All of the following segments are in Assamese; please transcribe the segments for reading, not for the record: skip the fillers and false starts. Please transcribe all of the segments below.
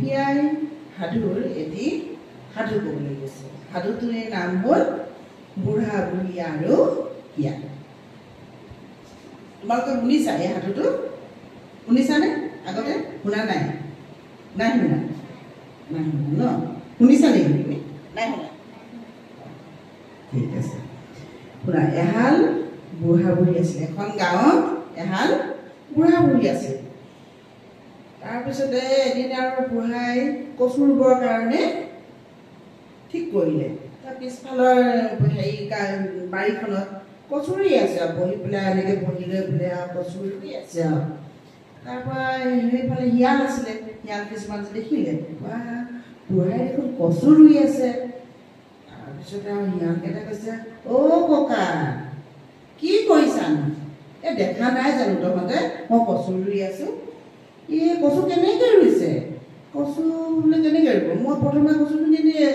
বুঢ়িয়াই সাধুৰ এটি সাধু ক'বলৈ গৈছে। সাধুটোৰ নাম হ'ল বুঢ়া বুঢ়ী আৰু শিয়াল। তোমালোকে শুনিছা এই সাধুটো? শুনিছানে? আগতে শুনা নাই? নাই শুনা? নাই শুনা ন? শুনিছা নেকি তুমি? নাই শুনা? ঠিক আছে, শুনা। এহাল বুঢ়া বুঢ়ী আছিল। এখন গাঁৱত এহাল বুঢ়া বুঢ়ী আছিল। তাৰপিছতে এদিন আৰু বুঢ়াই কচু ৰুবৰ কাৰণে ঠিক কৰিলে। তাৰ পিছফালৰ বাৰীখনত কচু ৰুই আছে আৰু বহি পেলাই এনেকৈ বহি লৈ পেলাই আৰু কচু ৰুই আছে আৰু। তাৰপৰা সেইফালে শিয়াল আছিলে। শিয়াল কিছুমান দেখিলে, বুঢ়াই দেখোন কচু ৰুই আছে। তাৰপিছতে আৰু শিয়ালকেইটা কৈছে, অ' ককা, কি কৰিছানো? এই দেখা নাই জানো তহঁতে মই কচু ৰুই আছোঁ? এই কচু কেনেকৈ ৰুইছে? কচু বোলে কেনেকৈ ৰুব? মই প্ৰথমে কচুটো নিদিয়ে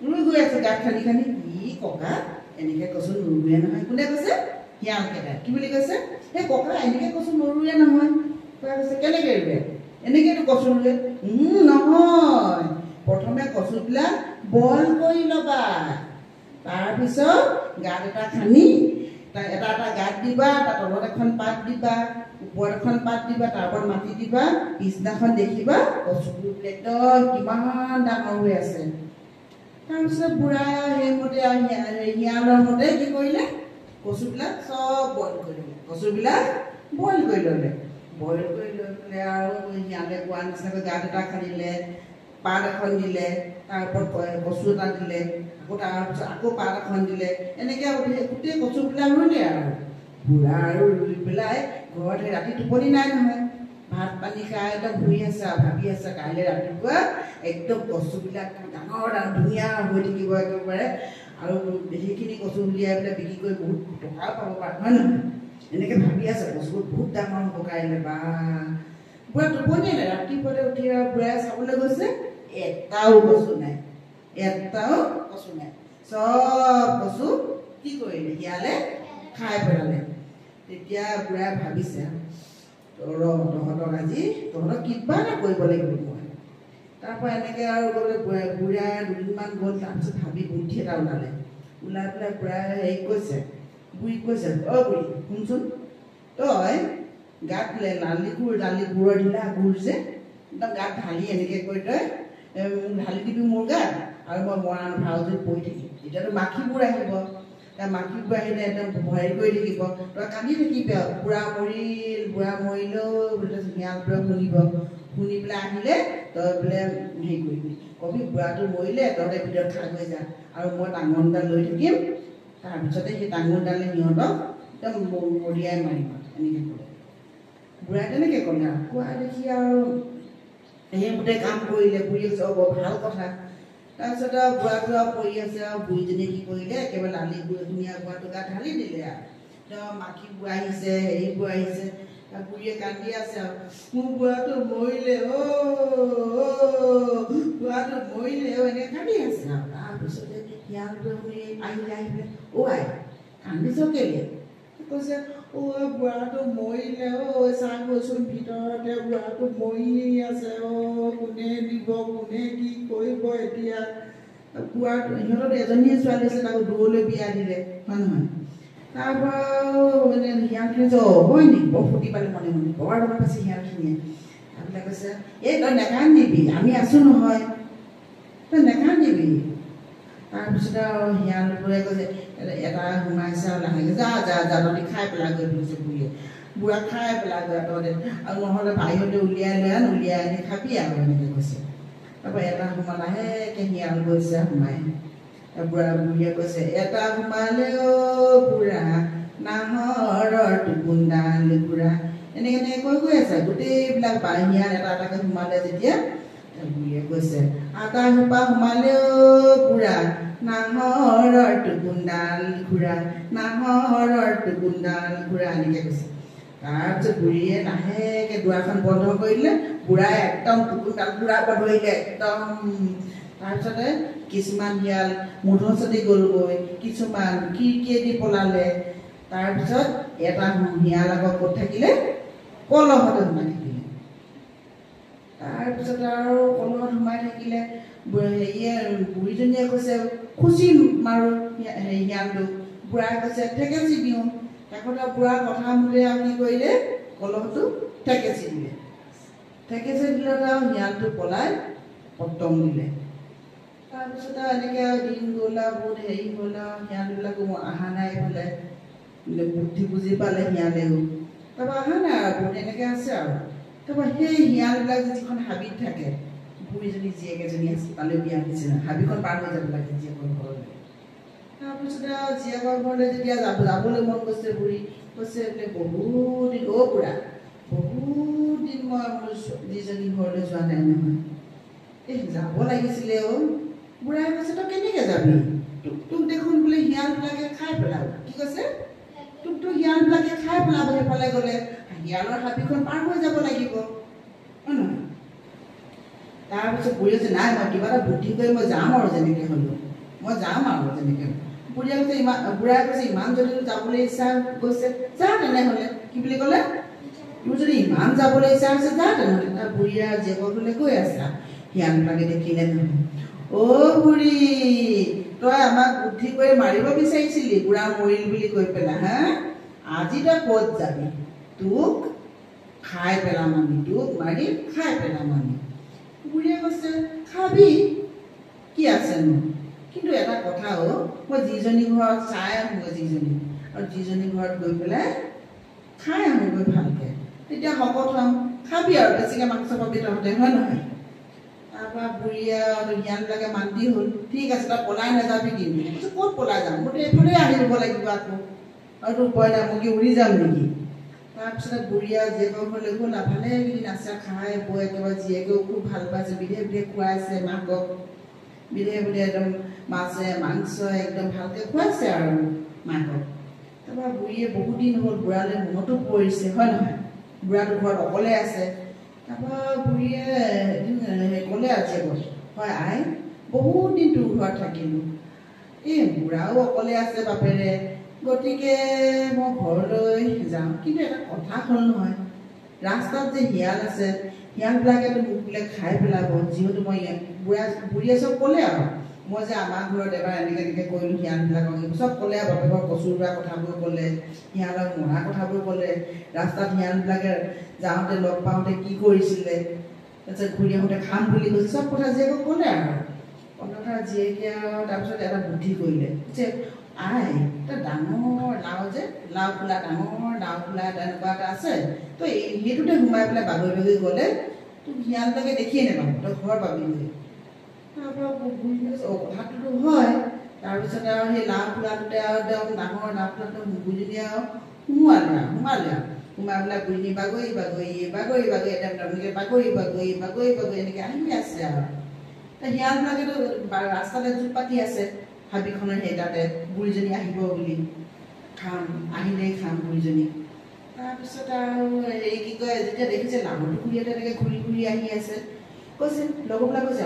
ৰুই গৈ আছোঁ গাঁত খান্দি খান্দি। ই ককা, এনেকৈ কচু নোৰুৱে নহয়। কোনে কৈছে? শিয়ালকেইটাই। কি বুলি কৈছে? এই ককা, এনেকৈ কচু নোৰুৱে নহয়। ককা কৈছে, কেনেকৈ ৰুৱে? এনেকৈতো কচু ৰুৱে। নহয়, প্ৰথমে কচুবিলাক বইল কৰি ল'বা। তাৰপিছত গাঁত এটা খান্দি এটা এটা গাঁত দিবা, তাৰ তলত এখন পাত দিবা, ওপৰত এখন পাত দিবা, তাৰ ওপৰত মাটি দিবা। পিছদিনাখন দেখিবা কচুবোৰ একদম কিমান ডাঙৰ হৈ আছে। তাৰপিছত বুঢ়াই সেইমতে শিয়ালৰ মতে কি কৰিলে? কচুবিলাক চব বইল কৰি ল'লে। কচুবিলাক বইল কৰি ল'লে। বইল কৰি লৈ পেলাই আৰু শিয়ালে কোৱা নিচিনাকৈ গাঁত এটা খান্দিলে, পাত এখন দিলে, তাৰ ওপৰত কচু এটা দিলে, আকৌ তাৰপিছত আকৌ পাত এখন দিলে। এনেকৈ গোটেই কচুবিলাক ৰুলে আৰু বুঢ়া আৰু ৰুই পেলাই ঘৰত ৰাতি টোপনি নাই নহয়। ভাত পানী খাই একদম শুই আছে আৰু ভাবি আছে কাইলৈ ৰাতিপুৱা একদম কচুবিলাক ডাঙৰ ডাঙৰ ধুনীয়া হৈ থাকিব একেবাৰে, আৰু সেইখিনি কচু উলিয়াই পেলাই বিক্ৰী কৰি বহুত টকাও পাব পাৰে, হয় নহয়? এনেকৈ ভাবি আছে কচুবোৰ বহুত ডাঙৰ হ'ব কাইলৈ। বা বুঢ়া টোপনিলে। ৰাতিপুৱাতে উঠি আৰু বুঢ়াই চাবলৈ গৈছে, এটাও কচু নাই। এটাও কচু নাই। চব কচু কি কৰিলে? শিয়ালে খাই পেলালে। তেতিয়া বুঢ়াই ভাবিছে, তহঁতক আজি কিবা এটা কৰিব লাগিব মই। তাৰপৰা এনেকৈ আৰু গ'লে বুঢ়াই দুদিনমান গ'ল। তাৰপিছত ভাবি বুদ্ধি এটা ওলালে। ওলাই পেলাই বুঢ়াই বুঢ়ীক কৈছে, অ' বুঢ়ী শুনচোন, তই গাত দালি গুড়ৰ ঢিলা গুড় যে একদম গাত ঢালি এনেকৈ কৰি তই ঢালি দিবি মোৰ গাত, আৰু মই মৰাণ ভাওজত পৰি থাকিম। তেতিয়াতো মাখিবোৰ আহিব। মাখিবোৰ আহিলে একদম হেৰি কৰি থাকিব, তই কান্দি থাকিবি আৰু বুঢ়া মৰিলেও বোলে শিয়ালবোৰে শুনিব। শুনি পেলাই আহিলে তই বোলে হেৰি কৰিবি, কবি বুঢ়াটো মৰিলে, তহঁতে ভিতৰত খাই গৈ যা, আৰু মই টাঙোনডাল লৈ থাকিম। তাৰপিছতে সেই টাঙোনডালে সিহঁতক একদম মৰিয়াই মাৰিম। এনেকৈ ক'লে। বুঢ়াই তেনেকৈ ক'লে আৰু কোৱা দেখি আৰু সেইমতে কাম কৰিলে। বুঢ়ী কৈছে, বৰ ভাল কথা। তাৰপিছত আৰু বুঢ়াটো আৰু পৰি আছে, আৰু বুঢ়ীজনীয়ে কি কৰিলে? একেবাৰে ধুনীয়া বুঢ়াটো গাত ঢালি দিলে আৰু একদম মাখিবোৰ আহিছে, হেৰিবোৰ আহিছে। বুঢ়ীয়ে কান্দি আছে আৰু মোৰ বুঢ়াটো মৰিলে, বুঢ়াটো মৰিলে, এনেকৈ কান্দি আছে আৰু। তাৰপিছতে শিয়ালটোৱে শুনি আহিলে, অ' আই কান্দিছ কেলে? কৈছে, অ' বুঢ়াটো মৰিলে, চাগৈচোন ভিতৰতে বুঢ়াটো মৰি আছে। কোনে দিব, কোনে কি কৰিব এতিয়া? বুঢ়াটো সিহঁতৰ এজনীয়ে ছোৱালী আছে, তাকো দূৰলৈ বিয়া দিলে, হয় নহয়? তাৰপৰা মানে শিয়ালখিনিয়ে হয় নেকি? বৰ ফুটি পালে মনে মনে, বৰ ভাল পাইছে শিয়ালখিনিয়ে। তাৰপিছত কৈছে, এই তই নেকান্দিবি, আমি আছোঁ নহয়, তই নেকান্দিবি। তাৰপিছত আৰু শিয়ালবোৰে কৈছে, এটা সোমাইছে আৰু লাহেকৈ যা তহঁতি খাই পেলাগৈ বুলিছে বুঢ়ীয়ে। বুঢ়া খাই পেলাগৈ তহঁতে, আৰু নহ'লে বাহিৰতে উলিয়াই আনি খাবি আৰু এনেকৈ কৈছে। তাৰপৰা এটা লাহেকৈ শিয়াল গৈছে সোমাই। বুঢ়ীয়ে কৈছে, এটা সোমালে অ' বুঢ়া নাহৰৰ টুকুন্দাল বুঢ়া। এনেকৈ কৈ আছে। গোটেইবিলাক শিয়াল এটা এটাকৈ সোমালে যেতিয়া বুঢ়ীয়ে কৈছে, আটা সোপা সোমালে অ' বুঢ়া নাহৰৰ টুকুন্দাল ঘোঁৰা, নাহৰৰ টুকুন্দাল ঘোঁৰা, এনেকৈ কৈছে। তাৰপিছত বুঢ়ীয়ে লাহেকৈ দুৱাৰখন বন্ধ কৰিলে। বুঢ়াই একদম টুকুন্দাল ঘোঁৰাব ধৰিলে একদম। তাৰপিছতে কিছুমান শিয়াল মূধচতে গ'লগৈ, কিছুমান খিৰিকীয়েদি পলালে। তাৰপিছত এটা শিয়াল আকৌ ক'ত থাকিলে? কলহতে সোমাই থাকিলে। তাৰপিছত আৰু কলহত সোমাই হেৰিয়ে বুঢ়ীজনীয়ে কৈছে খুচি মাৰোঁ শিয়ালটো। বুঢ়াই কৈছে ঠেকেচি দিওঁ। কাকতে বুঢ়া কথা মতে আৰু কি কৰিলে কলহটো ঠেকেচি দিলে। ঠেকেচি দিলে আৰু শিয়ালটো পলাই পতং দিলে। তাৰপিছত আৰু এনেকৈ দিন গ'ল আৰু বহুত হেৰি হ'ল আৰু শিয়ালবিলাকো অহা নাই এইফালে বুদ্ধি বুজি পালে শিয়ালেও। তাৰপৰা অহা নাই আৰু বহুত এনেকৈ আছে আৰু। তাৰপৰা সেই শিয়ালবিলাক যিখন হাবিত থাকে বুঢ়ীজনী জীয়েক এজনী আছে তালৈ বিয়া নিচিনা হাবিখন পাৰ হৈ যাব লাগে জীয়েকৰ ঘৰলৈ। তাৰপিছতে আৰু জীয়েকৰ ঘৰলৈ যেতিয়া যাবলৈ মন গৈছে বুঢ়ী কৈছে বোলে বহুত দিন বুঢ়া বহুত দিন মই মোৰ যিজনী ঘৰলৈ যোৱা নাই নহয়, এই যাব লাগিছিলে বুঢ়াই কৈছে তই কেনেকৈ যাবি? তোক দেখোন বোলে শিয়ালবিলাকে খাই পেলাব। কি কৈছে? তোকতো শিয়ালবিলাকে খাই পেলাব সেইফালে গ'লে, শিয়ালৰ হাবিখন পাৰ হৈ যাব লাগিব, হয় নহয়? তাৰপিছত বুঢ়ী কৈছে নাই মই কিবা এটা বুদ্ধি কৰি মই যাম আৰু যেনেকৈ হ'লেও মই যাম আৰু তেনেকৈ। বুঢ়ীয়ে কৈছে বুঢ়াই কৈছে ইমান যদি যাবলৈ ইচ্ছা গৈছে যা তেনেহ'লে। কি বুলি ক'লে? তোৰ যদি ইমান যাবলৈ ইচ্ছা হৈছে যা তেনেহ'লে। তাৰ বুঢ়ীয়ে জীয়েকৰ ঘৰলৈ গৈ আছে। শিয়ালবিলাকে দেখিলে নহয়, বুঢ়ী তই আমাক বুদ্ধি কৰি মাৰিব বিচাৰিছিলি বুঢ়া মৰিল বুলি কৈ পেলাই, হা আজি তই ক'ত যাবি? তোক খাই পেলাম আমি, তোক মাৰি খাই পেলাম আমি। বুঢ়ীয়ে কৈছে খাবি কি আছেনো, কিন্তু এটা কথা মই যিজনী ঘৰত চাই আহোঁগৈ যিজনী ঘৰত গৈ পেলাই খাই আহোঁগৈ ভালকৈ, তেতিয়া শকত হ'ম, খাবি আৰু বেছিকৈ মাংস পাবি তহঁতে, হয় নহয়? তাৰপৰা বুঢ়ীয়ে শিয়ালবিলাকে মান্তি হ'ল, ঠিক আছে তই পলাই নাযাবি কিন্তু। ক'ত পলাই যাম? মইতো এইফালে আহি দিব লাগিব আকৌ, আৰু তোৰ উপায় নাই মই কি উৰি যাম নেকি? তাৰপিছতে বুঢ়ীয়ে জীয়েকৰ ঘৰলৈ গ'ল। ভালেকেইদিন আছে খাই বৈ একেবাৰে জীয়েকেও খুব ভাল পাইছে, বিধে বিধে খুৱাইছে মাকক, বিধে বিধে একদম মাছে মাংস একদম ভালকৈ খুৱাইছে আৰু মাকক। তাৰপৰা বুঢ়ীয়ে বহুত দিন হ'ল বুঢ়ালৈ মনতো পৰিছে, হয় নহয়? বুঢ়াটো ঘৰত অকলে আছে। তাৰপৰা বুঢ়ীয়ে ক'লে আৰু জীয়েকক, হয় আই বহুত দিন তোৰ ঘৰত থাকিলোঁ, এই বুঢ়াও অকলে আছে বাপেৰে, গতিকে মই ঘৰলৈ যাওঁ। কিন্তু এটা কথা হ'ল নহয়, ৰাস্তাত যে শিয়াল আছে শিয়ালবিলাকেতো মোক বোলে খাই পেলাব, যিহেতু মই বুঢ়ীয়ে চব ক'লে আৰু মই যে আমাৰ ঘৰত এবাৰ এনেকৈ কৰিলোঁ শিয়ালবিলাকক চব ক'লে আৰু বাপেকৰ কচুৰ ৰোৱা কথাবোৰ ক'লে, শিয়ালক মৰা কথাবোৰ ক'লে, ৰাস্তাত শিয়ালবিলাকে যাওঁতে লগ পাওঁতে কি কৰিছিলে, তাৰপিছত ঘূৰি আহোঁতে খাম বুলি কৈছে, চব কথা জীয়েকক ক'লে আৰু কথা জীয়েকে আৰু তাৰপিছত এটা বুদ্ধি কৰিলে যে আই তই ডাঙৰ নাও যে নাও খোলা ডাঙৰ নাও খোলা তেনেকুৱা এটা আছে, তই সেইটোতে সোমাই পেলাই বাগৰি বাগৰি গ'লে তোক শিয়ালবিলাকে দেখিয়ে নাপাব, তই ঘৰ পাবিগৈ। তাৰপৰা কথাটোতো হয়। তাৰপিছত আৰু সেই নাও খোলাটোতে আৰু একদম ডাঙৰ নাও খোলাটো বুঢ়ীজনীয়ে আৰু সোমালে আৰু সোমাই পেলাই বুঢ়ী বাগৰি একদম তেনেকৈ বাগৰি এনেকৈ আহি আছে আৰু শিয়ালবিলাকেতো ৰাস্তাতে জোপ পাতি আছে হাবিখনৰ সেই তাতে বুঢ়ীজনী আহিব বুলি, আহিলেই খাম বুঢ়ীজনী। তাৰপিছত আৰু হেৰি কি কয় যেতিয়া দেখিছে নামতো খুৰীহঁতে এনেকৈ ঘূৰি ঘূৰি আহি আছে, কৈছে লগৰবিলাক কৈছে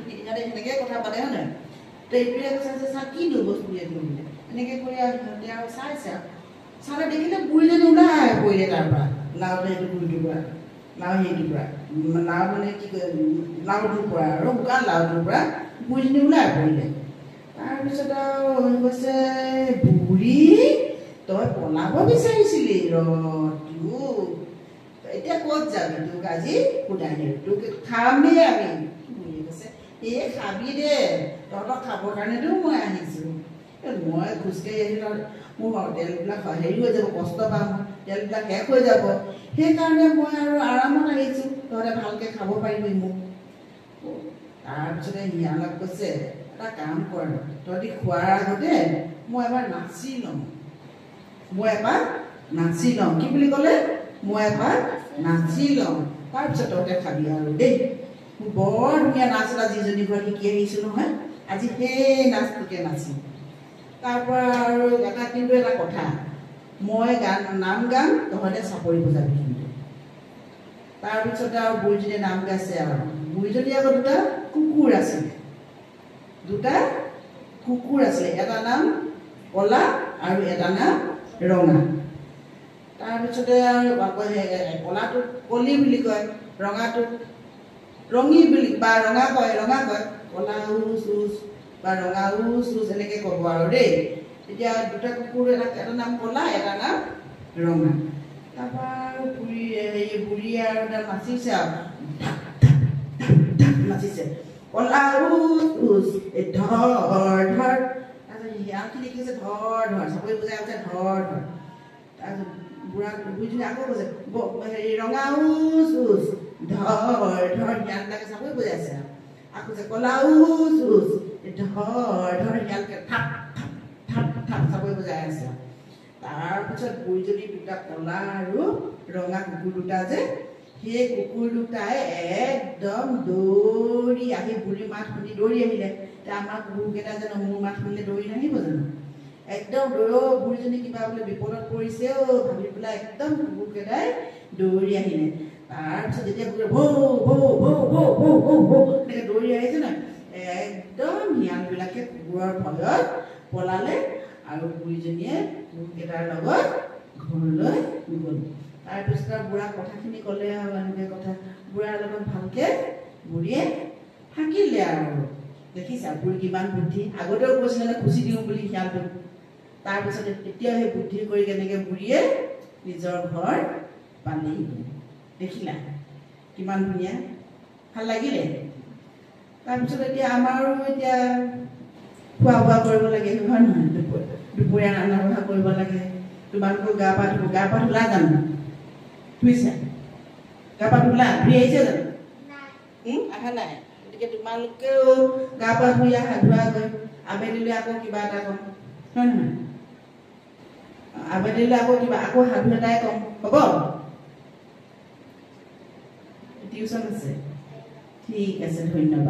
সিহঁতে সেনেকৈ কথা পাতে হয় নাই? তো এইটোৱে কৈছে চা কি লৈ বস্তু এইটো বোলে এনেকৈ কৰি আৰু সিহঁতে আৰু চাইছে আৰু চালে দেখিলে বুঢ়ীজনী ওলাই পৰিলে তাৰপৰা লাওতে সেইটো বুঢ়ীটোৰ পৰা সেইটোৰ পৰা লাও মানে কি কয় লাওটোৰ পৰা আৰু শুকান লাওটোৰ পৰা বুঢ়ীজনী ওলাই পৰিলে। তাৰপিছত আৰু কৈছে বুঢ়ী তই পলাব বিচাৰিছিলি এতিয়া ক'ত যাবি? তোক আজি সোধাই দিম, তোক খামেই আমি। বুঢ়ীয়ে কৈছে এই খাবি দে, তহঁতক খাবৰ কাৰণেতো মই আহিছোঁ। মই খোজকাঢ়ি আহিলে মোৰ তেলবিলাক হেৰি হৈ যাব, কষ্ট পাম, তেলবিলাক শেষ হৈ যাব, সেইকাৰণে মই আৰু আৰামত আহিছোঁ, তহঁতে ভালকৈ খাব পাৰিবি মোক। তাৰপিছতে শিয়ালক কৈছে এটা কাম কৰ, তহঁতি খোৱাৰ আগতে মই এবাৰ নাচি লওঁ। কি বুলি ক'লে? মই এবাৰ নাচি লওঁ, তাৰপিছত তহঁতে খাবি আৰু দেই। বৰ ধুনীয়া নাচ এটা যিজনী ঘৰত শিকি আহিছোঁ নহয়, আজি সেই নাচটোকে নাচিম। তাৰপৰা আৰু কিন্তু এটা কথা, মই নাম গাম, তহঁতে চাপৰি বজাবি কিন্তু। তাৰপিছতে আৰু বুঢ়ীজনীয়ে নাম গাইছে আৰু বুঢ়ীজনী আকৌ দুটা কুকুৰ আছিলে, এটা নাম কলা আৰু এটা নাম ৰঙা। তাৰপিছতে আৰু কলাটোক কলি বুলি কয়, ৰঙাটোক ৰঙী বুলি বা ৰঙা কয় কলা উচ বা ৰঙা উচ এনেকৈ ক'ব আৰু দেই। তেতিয়া দুটা কুকুৰ এটা নাম কলা এটা নাম ৰঙা। তাৰপৰা বুঢ়ী আৰু এটা নাচিছে আৰু নাচিছে কলা উচ ধৰ ধৰ। তাৰপিছত শিয়ালখিনি কৈছে ধৰ ধৰ চাপৰি বুজাই কৈছে ধৰ ধৰ। তাৰপিছত বুঢ়ীজনী আকৌ কৈছে ৰঙা উচ ধৰ ধৰ। শিয়ালবিলাকে চাপৰি বজাইছে আকৌ কৈছে কলা উচ ধৰ ধৰ। শিয়ালকে থাপ থাপ থাপ থাপ চাপৰি বজাই আছে। তাৰপিছত বুঢ়ীজনী দুটা কলা আৰু ৰঙা কুকুৰ দুটা যে সেই কুকুৰ দুটাই একদম দৌৰি আহি বুঢ়ীৰ মাত শুনি দৌৰি আহিলে। এতিয়া আমাৰ কুকুৰকেইটা জানো মোৰ মাত শুনিলে দৌৰি নাহিব জানো? একদম বুঢ়ীজনী কিবা বোলে বিপদত পৰিছে ভাবি পেলাই একদম কুকুৰকেইটাই দৌৰি আহিলে। তাৰপিছত যেতিয়া কুকুৰে ভৌ ভৌ ভৌ ভৌ ভৌ ভৌ ভৌ এনেকৈ দৌৰি আহিছে নহয়, একদম শিয়ালবিলাকে কুকুৰৰ ভয়ত পলালে আৰু বুঢ়ীজনীয়ে কুকুৰকেইটাৰ লগত ঘৰলৈ গ'ল। তাৰপিছত আৰু বুঢ়াক কথাখিনি ক'লে আৰু এনেকৈ কথা বুঢ়াৰ লগত ভালকৈ বুঢ়ীয়ে থাকিলে আৰু। দেখিছা বুঢ়ী কিমান বুদ্ধি, আগতেও কৈছিলে খুচি দিওঁ বুলি শিয়ালটোক। তাৰপিছতে তেতিয়াও সেই বুদ্ধি কৰি কেনেকৈ বুঢ়ীয়ে নিজৰ ঘৰ পালেহি। দেখিলা কিমান ধুনীয়া, ভাল লাগিলে। তাৰপিছত এতিয়া আমাৰো এতিয়া খোৱা বোৱা কৰিব লাগে হয় নহয়? দুপৰীয়া ৰান্ধা বঢ়া কৰিব লাগে। তোমালোকৰ গা পা ধুলা জানো? ধুইছা? গা পা ধুলা? ধুই আহিছে জানো? অহা নাই। গতিকে তোমালোকেও গা পা ধুই অহা ধোৱাগৈ। আবেলিলৈ আকৌ কিবা এটা ক'ম হয় নহয়? আবেলিলৈ আকৌ কিবা আকৌ সাধু এটাই ক'ম হ'ব? টিউচন আছে? ঠিক আছে, ধন্যবাদ।